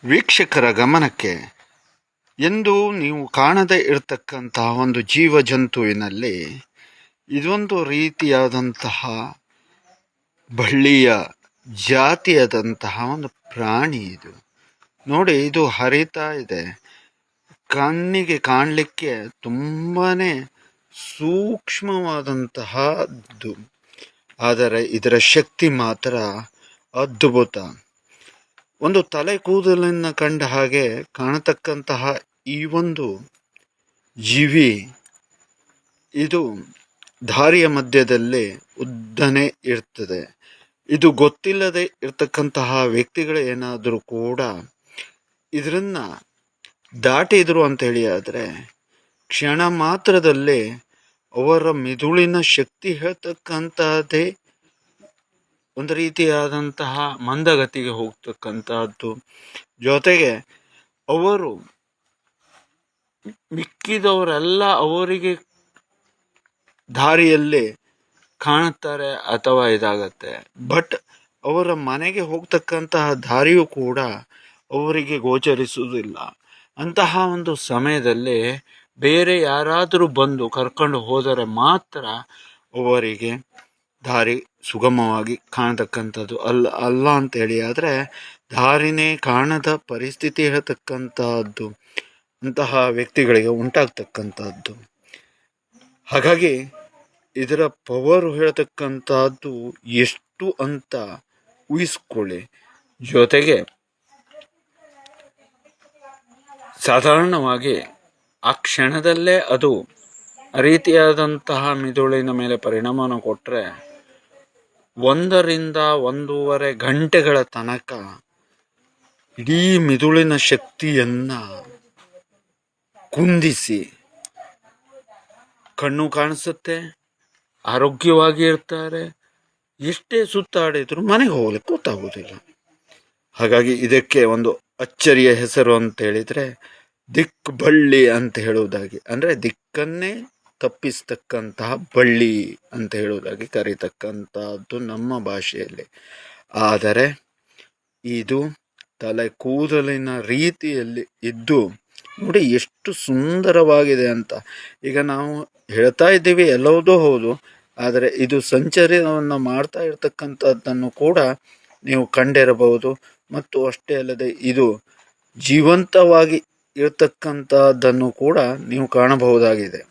ವೀಕ್ಷಕರ ಗಮನಕ್ಕೆ, ಎಂದು ನೀವು ಕಾಣದೇ ಇರತಕ್ಕಂತಹ ಒಂದು ಜೀವಜಂತುವಿನಲ್ಲಿ ಇದೊಂದು ರೀತಿಯಾದಂತಹ ಬಳ್ಳಿಯ ಜಾತಿಯಾದಂತಹ ಒಂದು ಪ್ರಾಣಿ. ಇದು ನೋಡಿ, ಇದು ಹರಿತಾ ಇದೆ. ಕಣ್ಣಿಗೆ ಕಾಣಲಿಕ್ಕೆ ತುಂಬಾನೇ ಸೂಕ್ಷ್ಮವಾದಂತಹದ್ದು, ಆದರೆ ಇದರ ಶಕ್ತಿ ಮಾತ್ರ ಅದ್ಭುತ. ಒಂದು ತಲೆ ಕೂದಲನ್ನು ಕಂಡ ಹಾಗೆ ಕಾಣತಕ್ಕಂತಹ ಈ ಒಂದು ಜೀವಿ, ಇದು ದಾರಿಯ ಮಧ್ಯದಲ್ಲಿ ಉದ್ದನೆ ಇರ್ತದೆ. ಇದು ಗೊತ್ತಿಲ್ಲದೆ ಇರ್ತಕ್ಕಂತಹ ವ್ಯಕ್ತಿಗಳು ಏನಾದರೂ ಕೂಡ ಇದರನ್ನ ದಾಟಿದ್ರು ಅಂತ ಹೇಳಿ ಆದರೆ ಕ್ಷಣ ಮಾತ್ರದಲ್ಲಿ ಅವರ ಮಿದುಳಿನ ಶಕ್ತಿ ಹೇಳ್ತಕ್ಕಂತಹದ್ದೇ ಒಂದು ರೀತಿಯಾದಂತಹ ಮಂದಗತಿಗೆ ಹೋಗ್ತಕ್ಕಂತಹದ್ದು. ಜೊತೆಗೆ ಅವರು ಮಿಕ್ಕಿದವರೆಲ್ಲ ಅವರಿಗೆ ದಾರಿಯಲ್ಲಿ ಕಾಣುತ್ತಾರೆ ಅಥವಾ ಇದಾಗತ್ತೆ. ಬಟ್ ಅವರ ಮನೆಗೆ ಹೋಗ್ತಕ್ಕಂತಹ ದಾರಿಯೂ ಕೂಡ ಅವರಿಗೆ ಗೋಚರಿಸುವುದಿಲ್ಲ. ಅಂತಹ ಒಂದು ಸಮಯದಲ್ಲಿ ಬೇರೆ ಯಾರಾದರೂ ಬಂದು ಕರ್ಕೊಂಡು ಹೋದರೆ ಮಾತ್ರ ಅವರಿಗೆ ದಾರಿ ಸುಗಮವಾಗಿ ಕಾಣತಕ್ಕಂಥದ್ದು. ಅಲ್ಲ ಅಂತೇಳಿ ಆದರೆ ದಾರಿನೇ ಕಾಣದ ಪರಿಸ್ಥಿತಿ ಹೇಳ್ತಕ್ಕಂತಹದ್ದು ಅಂತಹ ವ್ಯಕ್ತಿಗಳಿಗೆ ಉಂಟಾಗ್ತಕ್ಕಂಥದ್ದು. ಹಾಗಾಗಿ ಇದರ ಪವರು ಹೇಳ್ತಕ್ಕಂಥದ್ದು ಎಷ್ಟು ಅಂತ ಊಹಿಸ್ಕೊಳ್ಳಿ. ಜೊತೆಗೆ ಸಾಧಾರಣವಾಗಿ ಆ ಕ್ಷಣದಲ್ಲೇ ಅದು ರೀತಿಯಾದಂತಹ ಮಿದುಳಿನ ಮೇಲೆ ಪರಿಣಾಮವನ್ನು ಕೊಟ್ಟರೆ 1 ರಿಂದ 1.5 ಗಂಟೆಗಳ ತನಕ ಇಡೀ ಮಿದುಳಿನ ಶಕ್ತಿಯನ್ನ ಕುಂದಿಸಿ ಕಣ್ಣು ಕಾಣಿಸುತ್ತೆ, ಆರೋಗ್ಯವಾಗಿ ಇರ್ತಾರೆ. ಎಷ್ಟೇ ಸುತ್ತಾಡಿದ್ರು ಮನೆಗೆ ಹೋಗ್ಲಿಕ್ಕೆ ಗೊತ್ತಾಗೋದಿಲ್ಲ. ಹಾಗಾಗಿ ಇದಕ್ಕೆ ಒಂದು ಅಚ್ಚರಿಯ ಹೆಸರು ಅಂತ ಹೇಳಿದ್ರೆ ದಿಕ್ ಬಳ್ಳಿ ಅಂತ ಹೇಳುವುದಾಗಿ, ಅಂದರೆ ದಿಕ್ಕನ್ನೇ ತಪ್ಪಿಸ್ತಕ್ಕಂತಹ ಬಳ್ಳಿ ಅಂತ ಹೇಳುವುದಾಗಿ ಕರೀತಕ್ಕಂತಹದ್ದು ನಮ್ಮ ಭಾಷೆಯಲ್ಲಿ. ಆದರೆ ಇದು ತಲೆ ಕೂದಲಿನ ರೀತಿಯಲ್ಲಿ ಇದ್ದು ನೋಡಿ ಎಷ್ಟು ಸುಂದರವಾಗಿದೆ ಅಂತ. ಈಗ ನಾವು ಹೇಳ್ತಾ ಇದ್ದೀವಿ ಎಲ್ಲವುದೂ ಹೌದು, ಆದರೆ ಇದು ಸಂಚಲನವನ್ನು ಮಾಡ್ತಾ ಇರತಕ್ಕಂಥದ್ದನ್ನು ಕೂಡ ನೀವು ಕಂಡಿರಬಹುದು. ಮತ್ತು ಅಷ್ಟೇ ಅಲ್ಲದೆ ಇದು ಜೀವಂತವಾಗಿ ಇರತಕ್ಕಂಥದ್ದನ್ನು ಕೂಡ ನೀವು ಕಾಣಬಹುದಾಗಿದೆ.